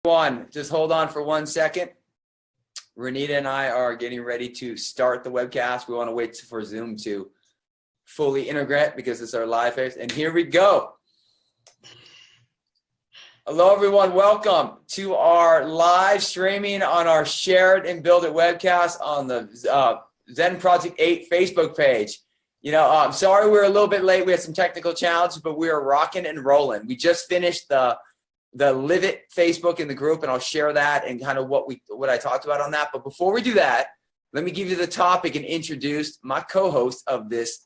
Just hold on for 1 second. Renita and I are getting ready to start the webcast. We want to wait for Zoom to fully integrate because it's our live face. And here we go. Hello, everyone. Welcome to our live streaming on our Share It and Build It webcast on the Zen Project 8 Facebook page. I'm sorry we're a little bit late. We had some technical challenges, but we are rocking and rolling. We just finished the Live It Facebook in the group, and I'll share that and kind of what I talked about on that. But before we do that, let me give you the topic and introduce my co-host of this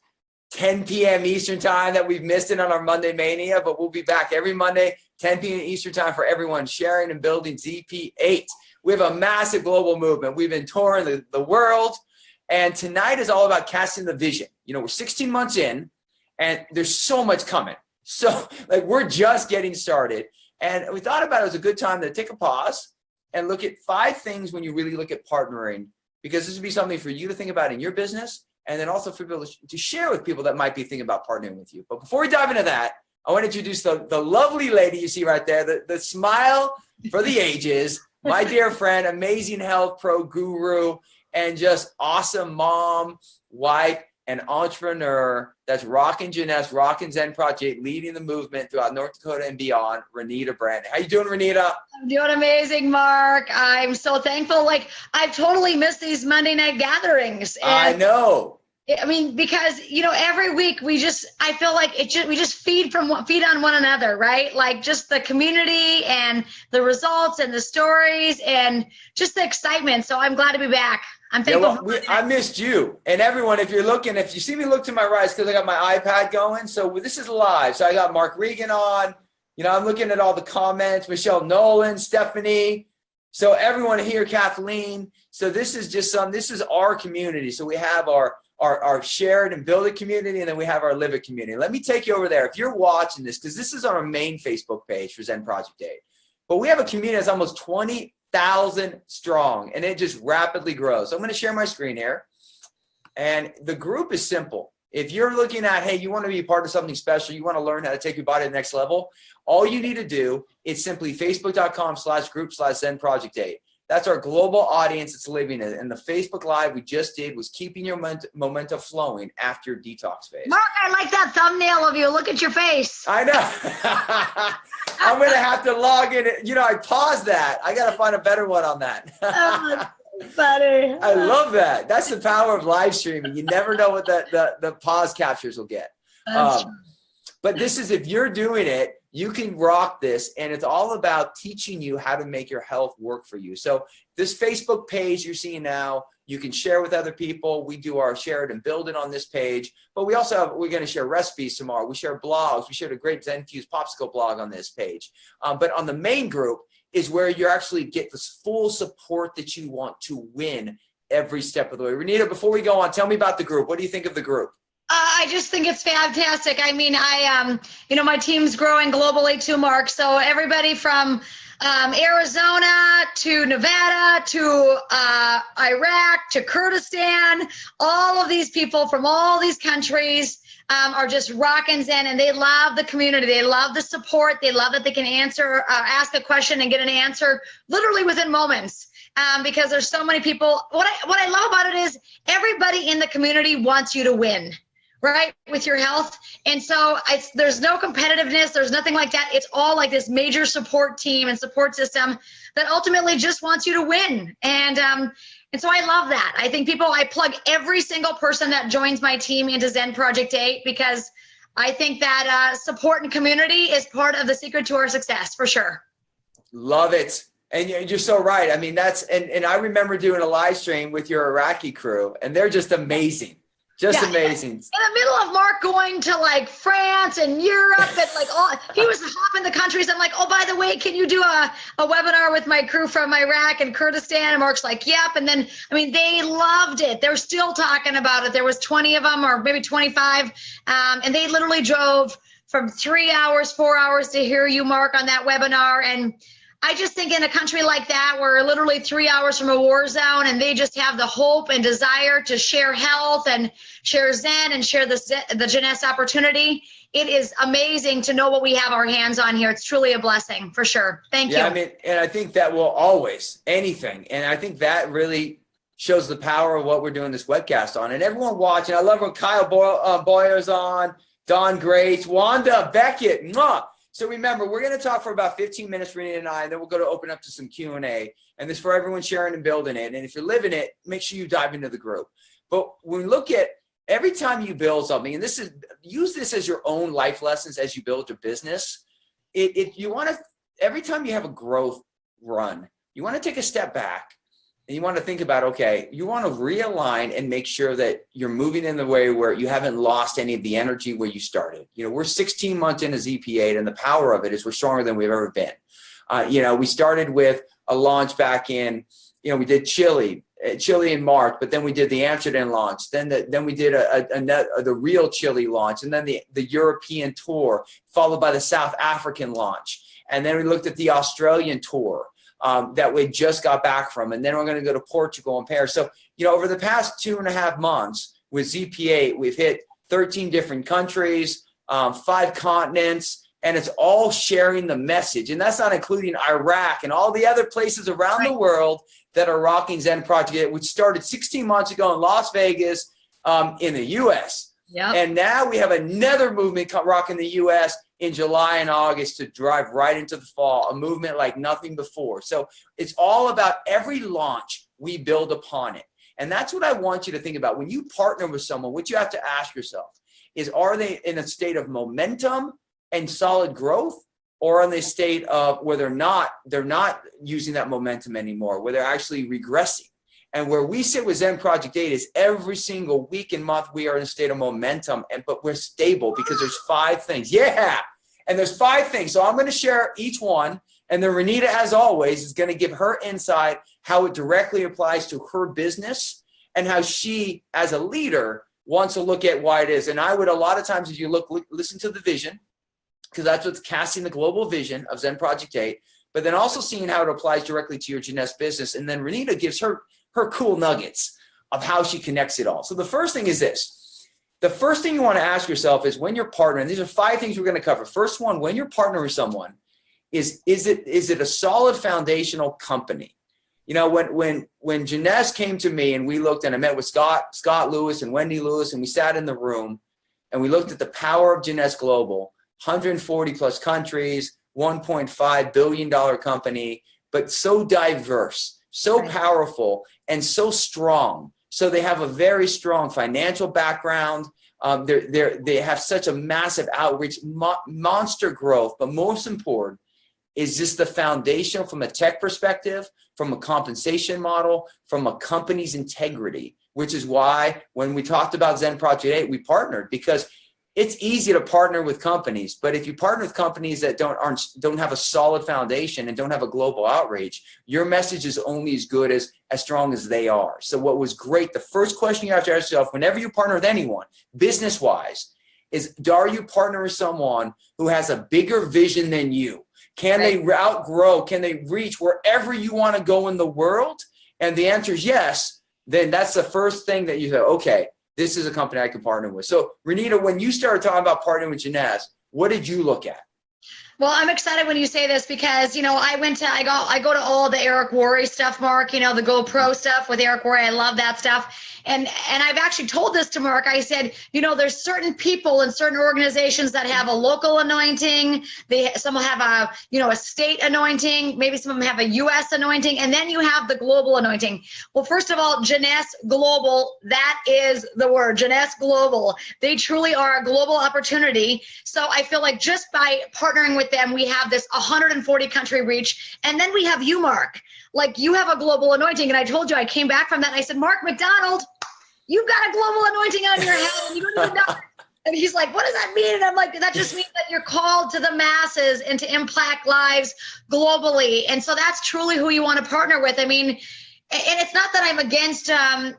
10 p.m. Eastern time that we've missed it on our Monday Mania, but we'll be back every Monday, 10 p.m. Eastern time for everyone sharing and building ZP8. We have a massive global movement. We've been touring the world, and tonight is all about casting the vision. We're 16 months in, and there's so much coming. So, we're just getting started. And we thought about it was a good time to take a pause and look at 5 things when you really look at partnering, because this would be something for you to think about in your business, and then also for people to share with people that might be thinking about partnering with you. But before we dive into that, I want to introduce the lovely lady you see right there, the smile for the ages, my dear friend, amazing health pro guru, and just awesome mom, wife, and entrepreneur that's rocking Jeunesse, rocking Zen Project, leading the movement throughout North Dakota and beyond, Renita Brandon. How you doing, Renita? I'm doing amazing, Mark. I'm so thankful. I've totally missed these Monday night gatherings. And I know. I mean, because, every week we just feed on one another, right? Just the community and the results and the stories and just the excitement. So I'm glad to be back. I'm thankful. I missed you. And everyone, if you see me look to my right, it's because I got my iPad going. So this is live. So I got Mark Regan on. I'm looking at all the comments. Michelle Nolan, Stephanie. So everyone here, Kathleen. So this is our community. So we have our Share It and Build It community, and then we have our Live It community. Let me take you over there. If you're watching this, because this is on our main Facebook page for Zen Project 8. But we have a community that's almost 20,000 strong, and it just rapidly grows. So I'm going to share my screen here. And the group is simple. If you're looking at, hey, you want to be a part of something special, you want to learn how to take your body to the next level, all you need to do is simply facebook.com/group/Zen Project 8. That's our global audience that's living it. And the Facebook Live we just did was keeping your momentum flowing after your detox phase. Mark, I like that thumbnail of you. Look at your face. I know. I'm going to have to log in. I paused that. I got to find a better one on that. Funny. I love that. That's the power of live streaming. You never know what the pause captures will get. But this is, if you're doing it, you can rock this, and it's all about teaching you how to make your health work for you. So this Facebook page you're seeing now, you can share with other people. We do our Share It and Build It on this page, but we're going to share recipes tomorrow. We share blogs. We shared a great ZenFuse popsicle blog on this page. But on the main group is where you actually get this full support that you want to win every step of the way. Renita, before we go on, tell me about the group. What do you think of the group? I just think it's fantastic. I mean, my team's growing globally too, Mark. So everybody from Arizona to Nevada to Iraq to Kurdistan, all of these people from all these countries are just rocking Zen, and they love the community. They love the support. They love that they can ask a question and get an answer literally within moments. Because there's so many people. What I love about it is everybody in the community wants you to win, right, with your health. And so there's no competitiveness. There's nothing like that. It's all like this major support team and support system that ultimately just wants you to win. And so I love that. I think I plug every single person that joins my team into Zen Project 8, because I think that support and community is part of the secret to our success, for sure. Love it. And you're so right. I mean, and I remember doing a live stream with your Iraqi crew, and they're just amazing. Amazing. In the middle of Mark going to France and Europe and he was hopping the countries. I'm like, oh, by the way, can you do a webinar with my crew from Iraq and Kurdistan? And Mark's like, yep. And then, they loved it. They're still talking about it. There was 20 of them, or maybe 25. And they literally drove from 3 hours, 4 hours to hear you, Mark, on that webinar. And I just think in a country like that, we're literally 3 hours from a war zone, and they just have the hope and desire to share health and share Zen and share the Jeunesse opportunity. It is amazing to know what we have our hands on here. It's truly a blessing, for sure. Thank you. Yeah, I mean, and I think that will always, anything. And I think that really shows the power of what we're doing this webcast on. And everyone watching, I love when Kyle Boyer's on, Don Grace, Wanda, Beckett. Mwah. So remember, we're going to talk for about 15 minutes, Renita and I, and then we'll go to open up to some Q&A. And this for everyone sharing and building it. And if you're living it, make sure you dive into the group. But when we look at every time you build something, and use this as your own life lessons as you build your business. You want to, every time you have a growth run, you want to take a step back and you want to think about, okay, you want to realign and make sure that you're moving in the way where you haven't lost any of the energy where you started. You know, we're 16 months into ZP8, and the power of it is we're stronger than we've ever been. We started with a launch back in, we did Chile in March, but then we did the Amsterdam launch. Then we did the real Chile launch, and then the European tour, followed by the South African launch. And then we looked at the Australian tour that we just got back from. And then we're going to go to Portugal and Paris. So, over the past 2.5 months with ZP8, we've hit 13 different countries, 5 continents, and it's all sharing the message. And that's not including Iraq and all the other places around the world that are rocking Zen Project 8, which started 16 months ago in Las Vegas, in the U.S. Yep. And now we have another movement rocking the U.S. in July and August to drive right into the fall, a movement like nothing before. So it's all about every launch, we build upon it. And that's what I want you to think about. When you partner with someone, what you have to ask yourself is, are they in a state of momentum and solid growth, or in the state of where they're not using that momentum anymore, where they're actually regressing? And where we sit with Zen Project 8 is every single week and month we are in a state of momentum, but we're stable because there's 5 things. Yeah, and there's 5 things. So I'm going to share each one, and then Renita, as always, is going to give her insight, how it directly applies to her business and how she, as a leader, wants to look at why it is. And I would, a lot of times, as you listen to the vision, because that's what's casting the global vision of Zen Project 8, but then also seeing how it applies directly to your Jeunesse business. And then Renita gives her cool nuggets of how she connects it all. So the first thing is this. The first thing you want to ask yourself is, when you're partnering, these are 5 things we're going to cover. First one, when you're partnering with someone, is it a solid foundational company? When Jeunesse came to me and we looked, and I met with Scott Lewis and Wendy Lewis, and we sat in the room and we looked at the power of Jeunesse Global, 140 plus countries, $1.5 billion company, but so diverse, so powerful, and so strong. So they have a very strong financial background. They have such a massive outreach, monster growth, but most important is just the foundation from a tech perspective, from a compensation model, from a company's integrity, which is why when we talked about Zen Project 8, we partnered, because it's easy to partner with companies, but if you partner with companies that don't have a solid foundation and don't have a global outreach, your message is only as good as strong as they are. So what was great, the first question you have to ask yourself whenever you partner with anyone, business-wise, is, are you partnering with someone who has a bigger vision than you? Can they outgrow? Can they reach wherever you want to go in the world? And the answer is yes. Then that's the first thing that you say, okay, this is a company I can partner with. So Renita, when you started talking about partnering with Jeunesse, what did you look at? Well, I'm excited when you say this because, I go to all the Eric Worre stuff, Mark, the GoPro stuff with Eric Worre. I love that stuff. And I've actually told this to Mark. I said, there's certain people and certain organizations that have a local anointing. Some will have a state anointing. Maybe some of them have a U.S. anointing. And then you have the global anointing. Well, first of all, Jeunesse Global, that is the word, Jeunesse Global. They truly are a global opportunity. So I feel like just by partnering with them, we have this 140 country reach. And then we have you, Mark. Like, you have a global anointing. And I told you, I came back from that and I said, Mark McDonald, you've got a global anointing on your head and you don't even know it. And he's like, what does that mean? And I'm like, that just means that you're called to the masses and to impact lives globally. And so that's truly who you want to partner with. I mean, and it's not that I'm against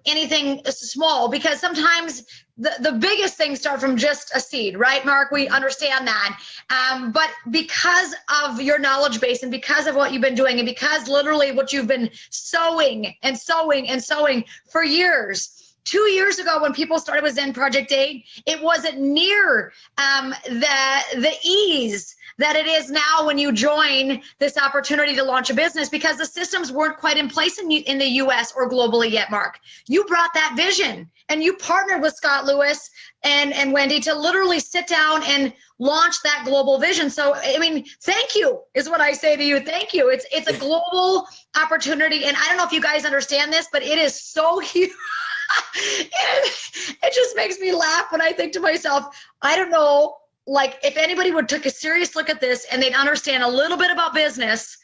anything small, because sometimes the biggest things start from just a seed, right, Mark? We understand that. But because of your knowledge base and because of what you've been doing and because literally what you've been sowing and sowing and sowing for years, 2 years ago when people started with Zen Project 8, it wasn't near the ease that it is now when you join this opportunity to launch a business, because the systems weren't quite in place in the US or globally yet, Mark. You brought that vision and you partnered with Scott Lewis and Wendy to literally sit down and launch that global vision. So, I mean, thank you is what I say to you. Thank you. It's a global opportunity. And I don't know if you guys understand this, but it is so huge. It just makes me laugh when I think to myself, I don't know, like if anybody would take a serious look at this and they'd understand a little bit about business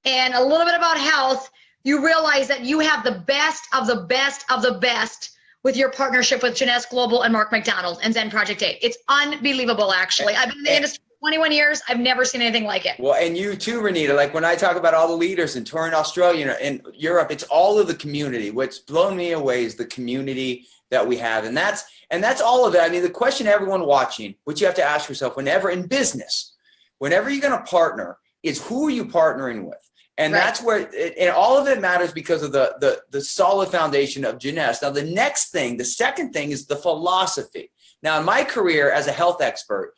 and a little bit about health, you realize that you have the best of the best of the best with your partnership with Jeunesse Global and Mark McDonald and Zen Project 8. It's unbelievable, actually. I've been in the industry for 21 years. I've never seen anything like it. Well, and you too, Renita, like when I talk about all the leaders in touring Australia and Europe, it's all of the community. What's blown me away is the community that we have. And that's all of it. I mean, the question everyone watching, which you have to ask yourself whenever in business, whenever you're going to partner, is who are you partnering with? And right. That's where and all of it matters because of the solid foundation of Jeunesse. Now, the second thing is the philosophy. Now, in my career as a health expert,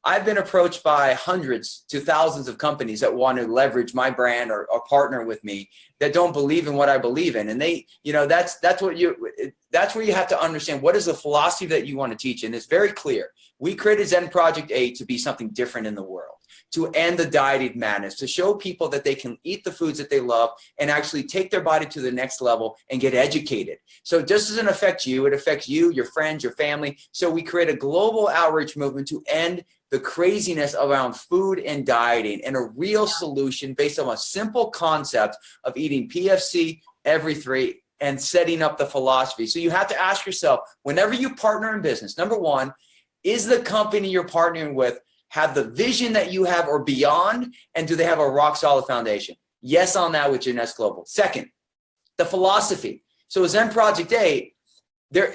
I've been approached by hundreds to thousands of companies that want to leverage my brand or partner with me that don't believe in what I believe in. And they, that's where you have to understand what is the philosophy that you want to teach. And it's very clear. We created Zen Project 8 to be something different in the world, to end the dieting madness, to show people that they can eat the foods that they love and actually take their body to the next level and get educated. So it just doesn't affect you. It affects you, your friends, your family. So we create a global outreach movement to end the craziness around food and dieting and a real solution based on a simple concept of eating PFC every 3 and setting up the philosophy. So you have to ask yourself, whenever you partner in business, number one, is the company you're partnering with have the vision that you have or beyond, and do they have a rock solid foundation? Yes on that with Jeunesse Global. Second, the philosophy. So Zen Project 8,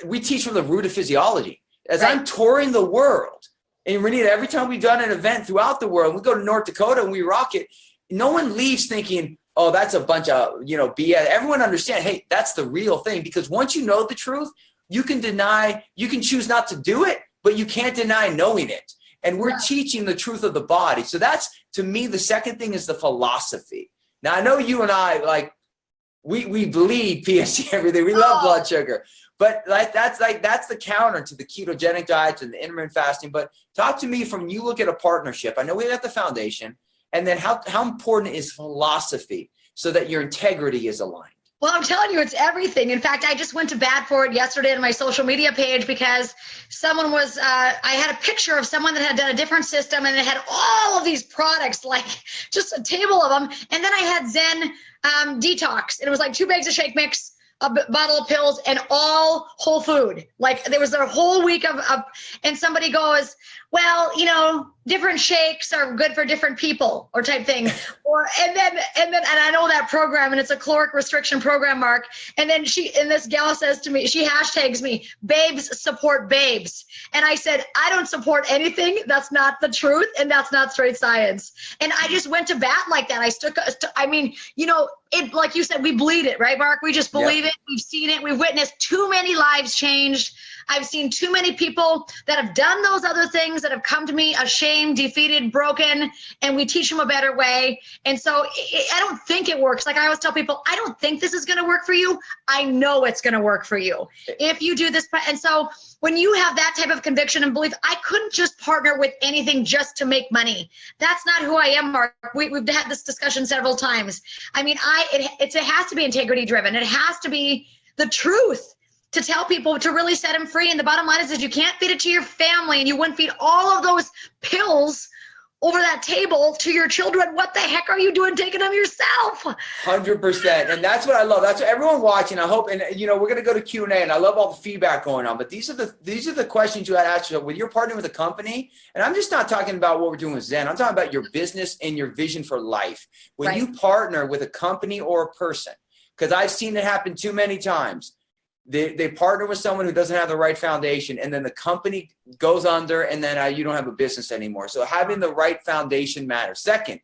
we teach from the root of physiology. As right. I'm touring the world, and Renita, every time we've done an event throughout the world, we go to North Dakota and we rock it, no one leaves thinking, oh, that's a bunch of, BS. Everyone understands, hey, that's the real thing. Because once you know the truth, you can choose not to do it, but you can't deny knowing it. And we're teaching the truth of the body. So that's, to me, the second thing is the philosophy. Now, I know you and I, we bleed PFC every day. We love blood sugar. But that's the counter to the ketogenic diets and the intermittent fasting. But talk to me from you look at a partnership. I know we got the foundation. And then how important is philosophy so that your integrity is aligned? Well, I'm telling you, it's everything. In fact, I just went to bat for it yesterday on my social media page because someone was, I had a picture of someone that had done a different system and it had all of these products, like just a table of them. And then I had Zen Detox, and it was like 2 bags of shake mix, a bottle of pills, and all whole food. Like there was a whole week of and somebody goes, well, different shakes are good for different people or type thing. And I know that program, and it's a caloric restriction program, Mark. And then this gal says to me, she hashtags me, babes support babes. And I said, I don't support anything. That's not the truth. And that's not straight science. And I just went to bat like that. It, like you said, we bleed it, right, Mark? We just believe it. We've seen it. We've witnessed too many lives changed. I've seen too many people that have done those other things that have come to me ashamed, defeated, broken, and we teach them a better way. And so I don't think it works. Like I always tell people, I don't think this is going to work for you. I know it's going to work for you if you do this. And so when you have that type of conviction and belief, I couldn't just partner with anything just to make money. That's not who I am, Mark. We've had this discussion several times. I mean, it has to be integrity driven. It has to be the truth to tell people, to really set them free. And the bottom line is you can't feed it to your family, and you wouldn't feed all of those pills over that table to your children. What the heck are you doing taking them yourself? 100%. And that's what I love. That's what everyone watching, I hope, and we're going to go to Q&A, and I love all the feedback going on, but these are the questions you had to ask yourself when you're partnering with a company. And I'm just not talking about what we're doing with Zen. I'm talking about your business and your vision for life. When you partner with a company or a person, because I've seen it happen too many times. They partner with someone who doesn't have the right foundation, and then the company goes under, and then you don't have a business anymore. So having the right foundation matters. Second,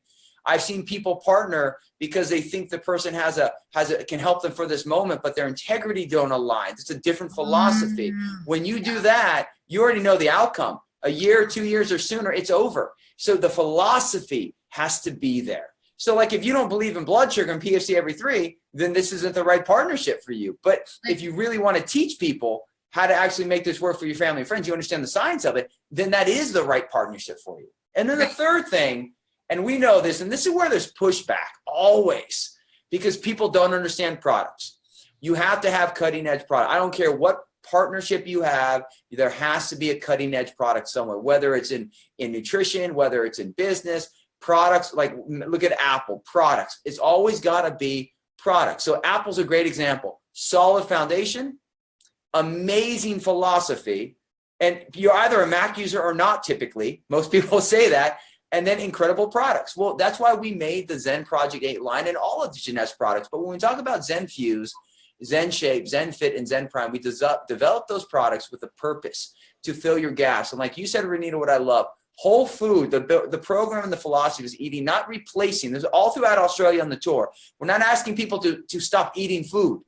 I've seen people partner because they think the person can help them for this moment, but their integrity don't align. It's a different philosophy. When you do that, you already know the outcome. A year, 2 years, or sooner, it's over. So the philosophy has to be there. So like if you don't believe in blood sugar and PFC every 3, then this isn't the right partnership for you. But if you really want to teach people how to actually make this work for your family and friends, you understand the science of it, then that is the right partnership for you. And then the third thing, and we know this, and this is where there's pushback always, because people don't understand products. You have to have cutting edge product. I don't care what partnership you have, there has to be a cutting edge product somewhere, whether it's in nutrition, whether it's in business, products. Like look at Apple products. It's always got to be products. So Apple's a great example. Solid foundation, amazing philosophy, and you're either a Mac user or not typically. Most people say that. And then incredible products. Well, that's why we made the Zen Project 8 line and all of the Jeunesse products. But when we talk about Zen Fuse, Zen Shape, Zen Fit, and Zen Prime, we develop those products with a purpose to fill your gaps. And like you said, Renita, what I love, whole food, the program and the philosophy is eating, not replacing. This is all throughout Australia on the tour. We're not asking people to stop eating food.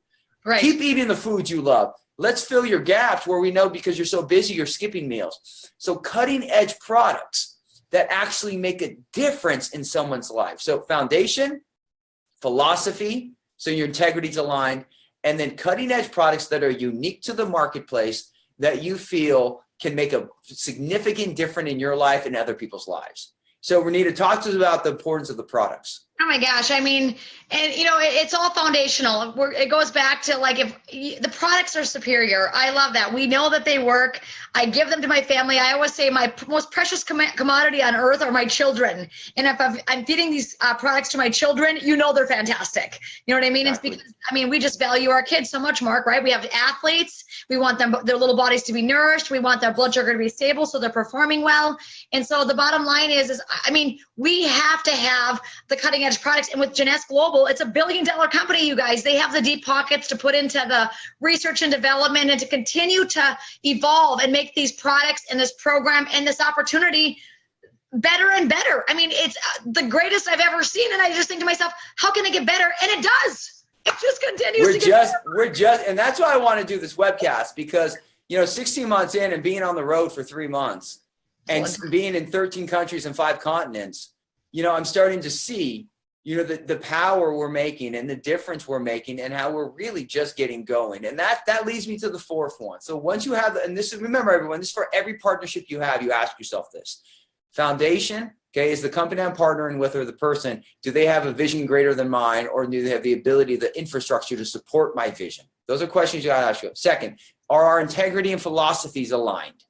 Right. Keep eating the food you love. Let's fill your gaps where we know because you're so busy, you're skipping meals. So cutting edge products that actually make a difference in someone's life. So foundation, philosophy, so your integrity's aligned, and then cutting edge products that are unique to the marketplace that you feel can make a significant difference in your life and other people's lives. So Renita, talk to us about the importance of the products. Oh my gosh. I mean, and it's all foundational. It goes back to like, if the products are superior, I love that. We know that they work. I give them to my family. I always say my most precious commodity on earth are my children. And if I'm feeding these products to my children, they're fantastic. You know what I mean? Exactly. It's because, we just value our kids so much, Mark, right? We have athletes. We want their little bodies to be nourished. We want their blood sugar to be stable so they're performing well. And so the bottom line is we have to have the cutting edge products. And with Jeunesse Global, it's $1 billion company, you guys. They have the deep pockets to put into the research and development and to continue to evolve and make these products and this program and this opportunity better and better. It's the greatest I've ever seen. And I just think to myself, how can it get better? And it does. It just continues to get better. And that's why I want to do this webcast, because 16 months in and being on the road for 3 months and being in 13 countries and 5 continents, I'm starting to see the power we're making and the difference we're making and how we're really just getting going. And that leads me to the fourth one. So once you have, and this is, remember everyone, this is for every partnership you have, you ask yourself this. Foundation, okay, is the company I'm partnering with or the person, do they have a vision greater than mine, or do they have the ability, the infrastructure to support my vision? Those are questions you got to ask yourself. Second, are our integrity and philosophies aligned?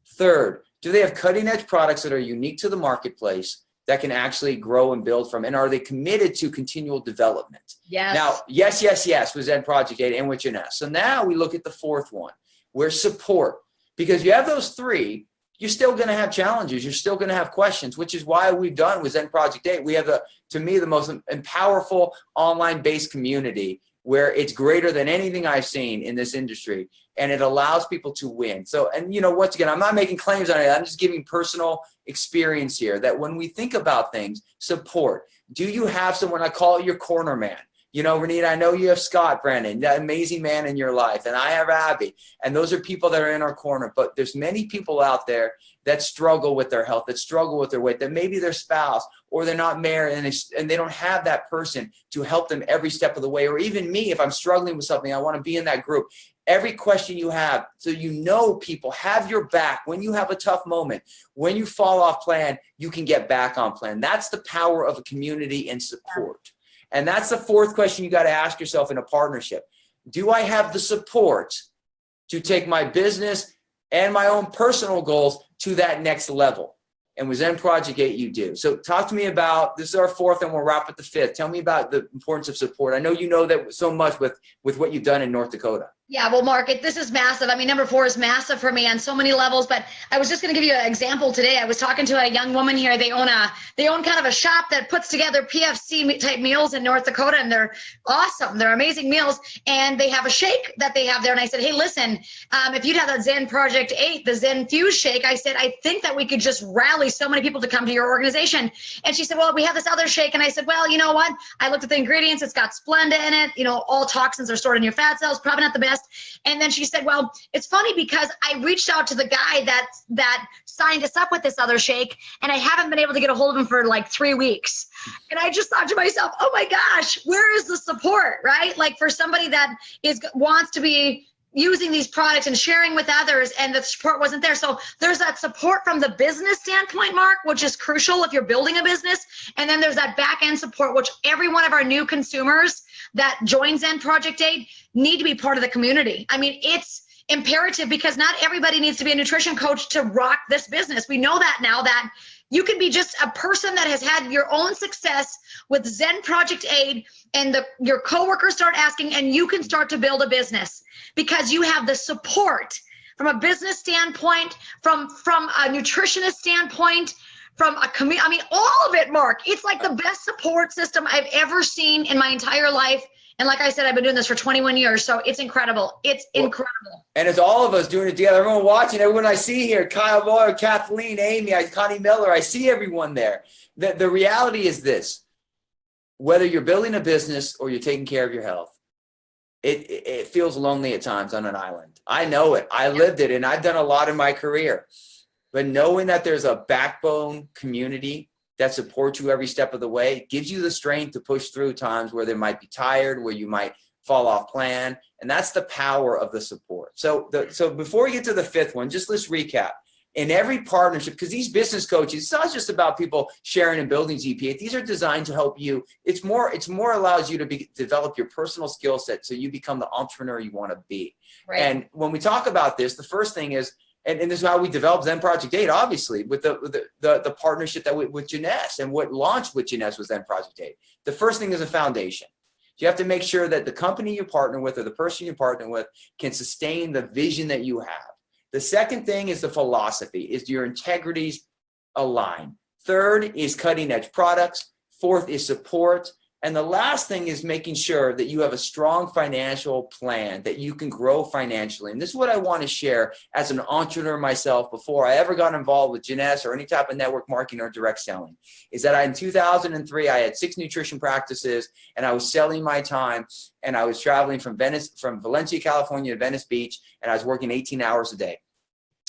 Third, do they have cutting edge products that are unique to the marketplace that can actually grow and build from? And are they committed to continual development? Yes. Now, yes, with Zen Project 8 and with Jeunesse. So now we look at the fourth one, where support. Because you have those 3, you're still going to have challenges. You're still going to have questions, which is why we've done with Zen Project 8. We have, to me, the most powerful online-based community where it's greater than anything I've seen in this industry. And it allows people to win. So, and once again, I'm not making claims on it. I'm just giving personal experience here that when we think about things, support. Do you have someone, I call it your corner man? Renita, I know you have Scott Brennan, that amazing man in your life, and I have Abby, and those are people that are in our corner. But there's many people out there that struggle with their health, that struggle with their weight, that maybe their spouse or they're not married and they don't have that person to help them every step of the way. Or even me, if I'm struggling with something, I want to be in that group. Every question you have, so people have your back when you have a tough moment. When you fall off plan, you can get back on plan. That's the power of a community and support. And that's the fourth question you got to ask yourself in a partnership. Do I have the support to take my business and my own personal goals to that next level? And with Zen Project 8, you do. So talk to me about, this is our fourth and we'll wrap with the fifth. Tell me about the importance of support. I know you know that so much with what you've done in North Dakota. Yeah, well, Mark, this is massive. I mean, number 4 is massive for me on so many levels. But I was just going to give you an example today. I was talking to a young woman here. They own kind of a shop that puts together PFC type meals in North Dakota, and they're awesome. They're amazing meals, and they have a shake that they have there. And I said, hey, listen, if you'd have that Zen Project 8, the Zen Fuse shake, I said, I think that we could just rally so many people to come to your organization. And she said, well, we have this other shake. And I said, well, you know what? I looked at the ingredients. It's got Splenda in it. You know, all toxins are stored in your fat cells. Probably not the best. And then she said, well, it's funny because I reached out to the guy that signed us up with this other shake, and I haven't been able to get a hold of him for like 3 weeks. And I just thought to myself, oh my gosh, where is the support, right? Like for somebody that wants to be using these products and sharing with others, and the support wasn't there. So there's that support from the business standpoint, Mark, which is crucial if you're building a business. And then there's that back end support, which every one of our new consumers that join Zen Project 8 need to be part of the community. I mean, it's imperative because not everybody needs to be a nutrition coach to rock this business. We know that now, that you can be just a person that has had your own success with Zen Project 8, and your coworkers start asking, and you can start to build a business because you have the support from a business standpoint, from a nutritionist standpoint, from a community. I mean, all of it, Mark. It's like the best support system I've ever seen in my entire life. And like I said, I've been doing this for 21 years, so it's incredible. It's incredible. And it's all of us doing it together. Everyone watching, everyone I see here, Kyle Boyer, Kathleen, Amy, Connie Miller, I see everyone there. The reality is this: whether you're building a business or you're taking care of your health, it feels lonely at times on an island. I know it. I lived it, and I've done a lot in my career. But knowing that there's a backbone community that supports you every step of the way gives you the strength to push through times where they might be tired, where you might fall off plan. And that's the power of the support. So before we get to the 5th one, just let's recap. In every partnership, because these business coaches, it's not just about people sharing and building GP8. These are designed to help you. It's more allows you to develop your personal skill set so you become the entrepreneur you want to be. Right. And when we talk about this, the first thing is, and this is how we developed Zen Project 8, obviously, with the partnership that with Jeunesse, and what launched with Jeunesse was Zen Project 8. The first thing is a foundation. You have to make sure that the company you partner with or the person you partner with can sustain the vision that you have. The second thing is the philosophy, is your integrities align. Third is cutting edge products. Fourth is support. And the last thing is making sure that you have a strong financial plan, that you can grow financially. And this is what I want to share as an entrepreneur myself before I ever got involved with Jeunesse or any type of network marketing or direct selling, is that in 2003, I had 6 nutrition practices, and I was selling my time, and I was traveling from Valencia, California to Venice Beach, and I was working 18 hours a day.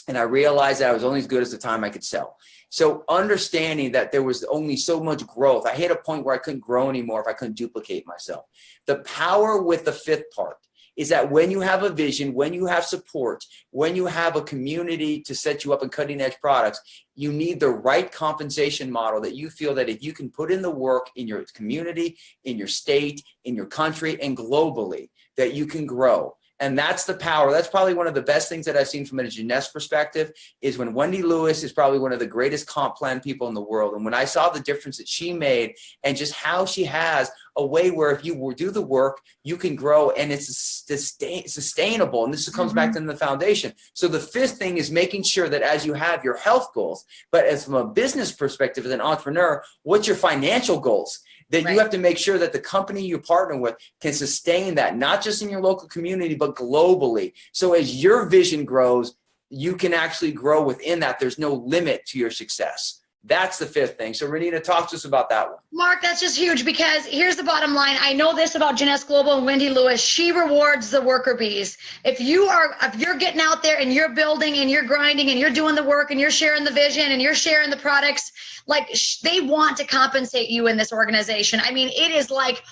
And I realized that I was only as good as the time I could sell. So understanding that there was only so much growth, I hit a point where I couldn't grow anymore if I couldn't duplicate myself. The power with the 5th part is that when you have a vision, when you have support, when you have a community to set you up in cutting edge products, you need the right compensation model that you feel that if you can put in the work in your community, in your state, in your country, and globally, that you can grow. And that's the power. That's probably one of the best things that I've seen from a Jeunesse perspective, is when Wendy Lewis is probably one of the greatest comp plan people in the world. And when I saw the difference that she made, and just how she has a way where if you do the work, you can grow, and it's sustainable. And this comes back to the foundation. So the 5th thing is making sure that as you have your health goals, but as from a business perspective, as an entrepreneur, what's your financial goals? That you have to make sure that the company you partner with can sustain that, not just in your local community, but globally. So as your vision grows, you can actually grow within that. There's no limit to your success. That's the 5th thing. So Renita, talk to us about that one. Mark, that's just huge, because here's the bottom line. I know this about Jeunesse Global and Wendy Lewis. She rewards the worker bees. If you're getting out there and you're building and you're grinding and you're doing the work and you're sharing the vision and you're sharing the products, like they want to compensate you in this organization. I mean, it is like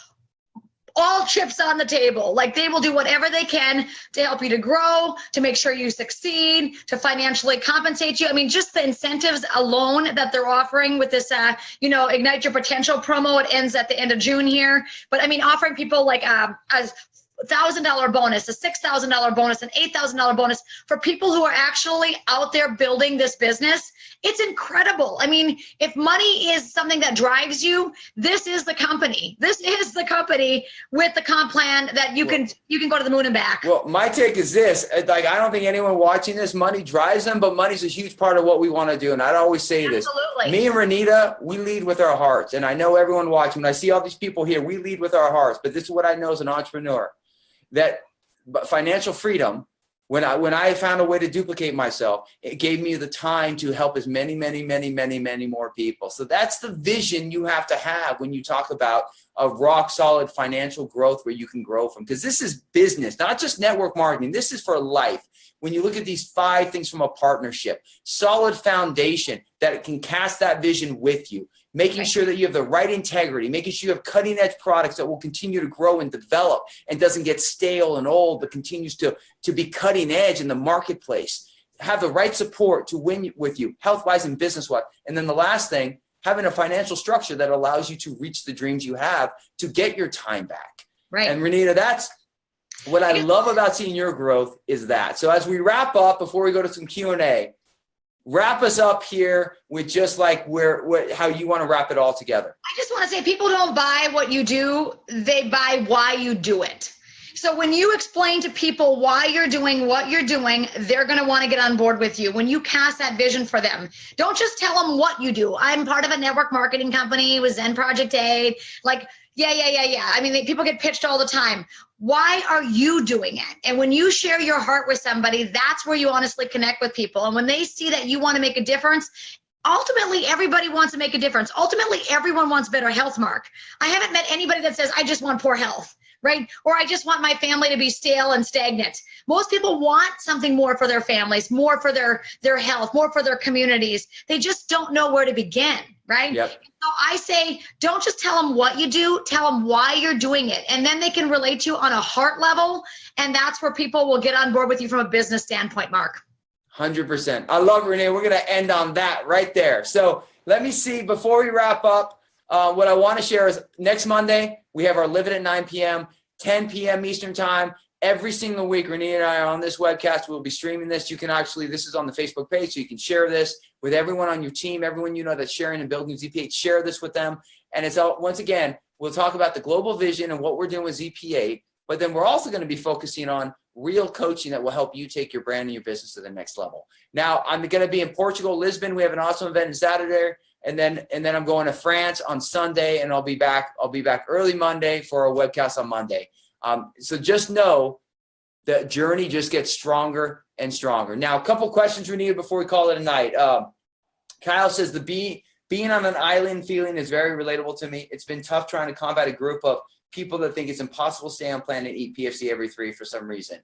all chips on the table. Like they will do whatever they can to help you to grow, to make sure you succeed, to financially compensate you. I mean, just the incentives alone that they're offering with this, Ignite Your Potential promo. It ends at the end of June here. But I mean, offering people like as $1,000 bonus, a $6,000 bonus, an $8,000 bonus for people who are actually out there building this business. It's incredible. I mean, if money is something that drives you, this is the company. This is the company with the comp plan that you can go to the moon and back. Well, my take is this, like, I don't think anyone watching this, money drives them, but money's a huge part of what we want to do. And I'd always say this, me and Renita, we lead with our hearts. And I know everyone watching, when I see all these people here, we lead with our hearts. But this is what I know as an entrepreneur, that financial freedom, when I found a way to duplicate myself, it gave me the time to help as many more people. So that's the vision you have to have when you talk about a rock solid financial growth where you can grow from. Because this is business, not just network marketing. This is for life. When you look at these 5 things from a partnership, solid foundation that can cast that vision with you, making sure that you have the right integrity, making sure you have cutting edge products that will continue to grow and develop and doesn't get stale and old, but continues to be cutting edge in the marketplace, have the right support to win with you, health-wise and business-wise. And then the last thing, having a financial structure that allows you to reach the dreams you have to get your time back. Right. And Renita, that's what I love about seeing your growth is that. So as we wrap up, before we go to some Q&A, wrap us up here with just like how you want to wrap it all together. I just want to say, people don't buy what you do, they buy why you do it. So when you explain to people why you're doing what you're doing, they're going to want to get on board with you. When you cast that vision for them, don't just tell them what you do. I'm part of a network marketing company with Zen Project 8. Like, yeah. I mean, people get pitched all the time. Why are you doing it? And when you share your heart with somebody, that's where you honestly connect with people. And when they see that you want to make a difference, ultimately, everybody wants to make a difference. Ultimately, everyone wants better health, Mark. I haven't met anybody that says, I just want poor health, right? Or I just want my family to be stale and stagnant. Most people want something more for their families, more for their health, more for their communities. They just don't know where to begin, right? Yep. So I say, don't just tell them what you do, tell them why you're doing it. And then they can relate to you on a heart level. And that's where people will get on board with you from a business standpoint, Mark. 100%. I love Renee. We're going to end on that right there. So let me see, before we wrap up, what I want to share is next Monday, we have our Live It at 9 p.m., 10 p.m. Eastern time. Every single week, Renee and I are on this webcast. We'll be streaming this. You can actually, this is on the Facebook page, so you can share this with everyone on your team, everyone you know that's sharing and building ZP8. Share this with them. And it's all, once again, we'll talk about the global vision and what we're doing with ZP8, but then we're also going to be focusing on real coaching that will help you take your brand and your business to the next level. Now, I'm going to be in Portugal, Lisbon. We have an awesome event on Saturday. And then I'm going to France on Sunday, and I'll be back early Monday for a webcast on Monday. So just know the journey just gets stronger and stronger. Now, a couple questions we need before we call it a night. Kyle says being on an island feeling is very relatable to me. It's been tough trying to combat a group of people that think it's impossible to stay on plan and eat PFC every 3 for some reason.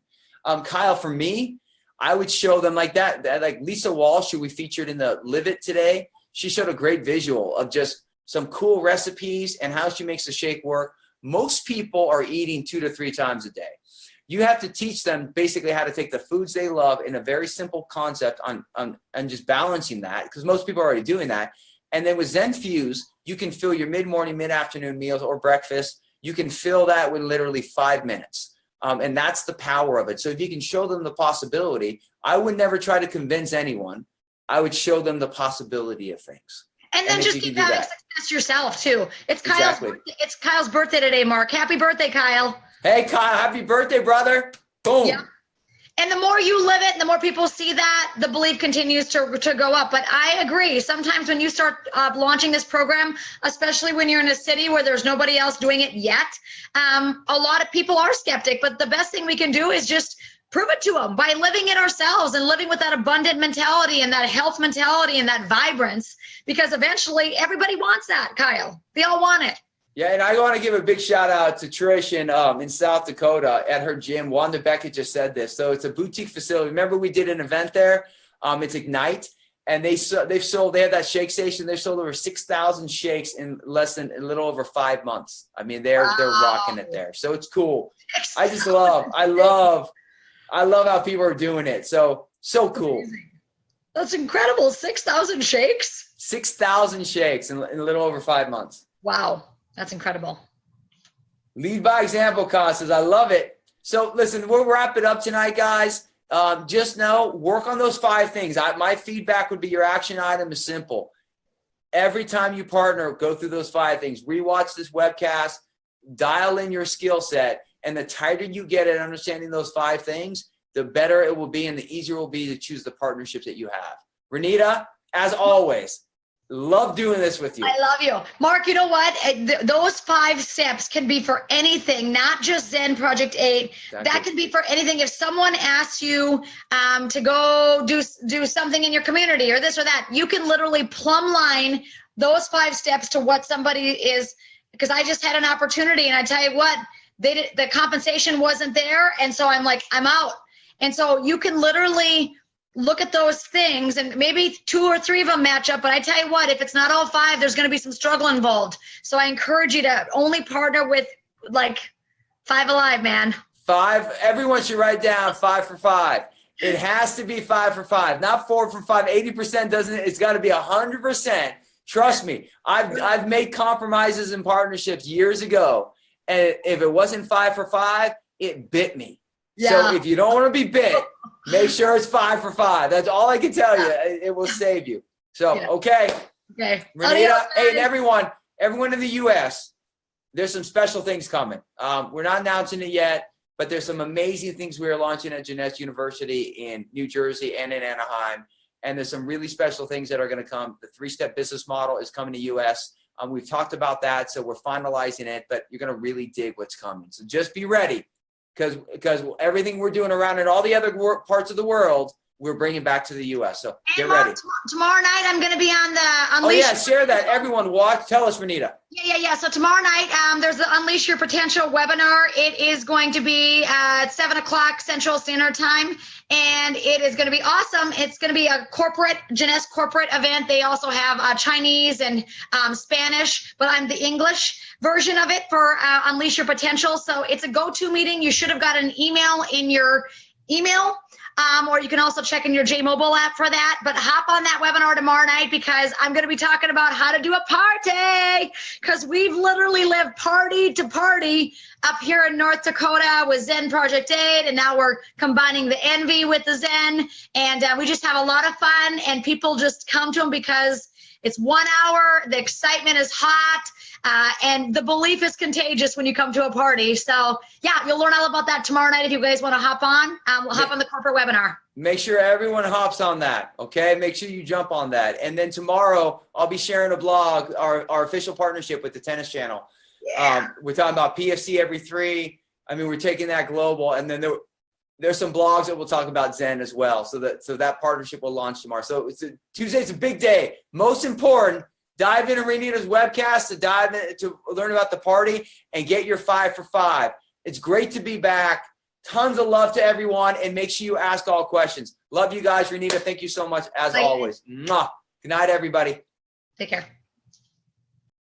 Kyle, for me, I would show them like that like Lisa Walsh, who we featured in the Live It today. She showed a great visual of just some cool recipes and how she makes the shake work. Most people are eating 2 to 3 times a day. You have to teach them basically how to take the foods they love in a very simple concept on just balancing that, because most people are already doing that. And then with ZenFuse, you can fill your mid-morning, mid-afternoon meals or breakfast. You can fill that with literally 5 minutes. And that's the power of it. So if you can show them the possibility, I would never try to convince anyone. I would show them the possibility of things. And then just keep having success yourself too. It's Kyle's birthday today, Mark. Happy birthday, Kyle. Hey, Kyle, happy birthday, brother. Boom. Yeah. And the more you live it, the more people see that, the belief continues to go up. But I agree. Sometimes when you start launching this program, especially when you're in a city where there's nobody else doing it yet, a lot of people are skeptic. But the best thing we can do is just prove it to them by living it ourselves and living with that abundant mentality and that health mentality and that vibrance, because eventually everybody wants that, Kyle. They all want it. Yeah, and I want to give a big shout out to Trish in South Dakota at her gym. Wanda Beckett just said this. So it's a boutique facility. Remember we did an event there? It's Ignite, and they had that shake station. They've sold over 6,000 shakes in less than a little over 5 months. I mean, they're rocking it there. So it's cool. I love how people are doing it. So cool. That's incredible. 6,000 shakes? 6,000 shakes in a little over 5 months. Wow. That's incredible. Lead by example, Con says, I love it. So listen, we'll wrap it up tonight, guys. Just know, work on those 5 things. My feedback would be your action item is simple. Every time you partner, go through those 5 things. Rewatch this webcast, dial in your skill set, and the tighter you get at understanding those 5 things, the better it will be and the easier it will be to choose the partnerships that you have. Renita, as always, love doing this with you. I love you. Mark, you know what? Those 5 steps can be for anything, not just Zen Project 8. Exactly. That can be for anything. If someone asks you to go do something in your community or this or that, you can literally plumb line those 5 steps to what somebody is, because I just had an opportunity and I tell you what, the compensation wasn't there. And so I'm like, I'm out. And so you can literally look at those things and maybe 2 or 3 of them match up. But I tell you what, if it's not all 5, there's going to be some struggle involved. So I encourage you to only partner with like 5 alive, man. 5, everyone should write down 5 for 5. It has to be 5 for 5, not 4 for 5. 80% doesn't, it's got to be 100%. Trust me, I've made compromises in partnerships years ago. And if it wasn't 5 for 5, it bit me. Yeah. So if you don't want to be bit, make sure it's 5 for 5. That's all I can tell you. It will save you. So, Yeah. Okay. Renita, hey, and everyone in the U.S., there's some special things coming. We're not announcing it yet, but there's some amazing things we are launching at Jeunesse University in New Jersey and in Anaheim. And there's some really special things that are going to come. The 3-step business model is coming to U.S. We've talked about that, so we're finalizing it, but you're going to really dig what's coming. So just be ready. Because everything we're doing around in all the other parts of the world, we're bringing back to the U.S. So get ready. Tomorrow night, I'm going to be on the Unleash. Oh, yeah, share that. Everyone watch. Tell us, Renita. Yeah. So tomorrow night, there's the Unleash Your Potential webinar. It is going to be at 7 o'clock Central Standard Time, and it is going to be awesome. It's going to be a Jeunesse corporate event. They also have Chinese and Spanish, but I'm the English version of it for Unleash Your Potential. So it's a go-to meeting. You should have got an email in your email. Or you can also check in your J-Mobile app for that. But hop on that webinar tomorrow night because I'm going to be talking about how to do a party, because we've literally lived party to party up here in North Dakota with Zen Project 8, and now we're combining the Envy with the Zen, and we just have a lot of fun, and people just come to them because it's 1 hour, the excitement is hot, and the belief is contagious when you come to a party. So yeah, you'll learn all about that tomorrow night if you guys want to hop on. We'll hop on the corporate webinar. Make sure everyone hops on that, okay? Make sure you jump on that. And then tomorrow, I'll be sharing a blog, our official partnership with the Tennis Channel. Yeah. We're talking about PFC every 3. I mean, we're taking that global. And then there's some blogs that we'll talk about Zen as well. So that partnership will launch tomorrow. So Tuesday's a big day. Most important, dive into Renita's webcast to learn about the party and get your 5 for 5. It's great to be back. Tons of love to everyone, and make sure you ask all questions. Love you guys. Renita, thank you so much as always. Mwah. Good night, everybody. Take care.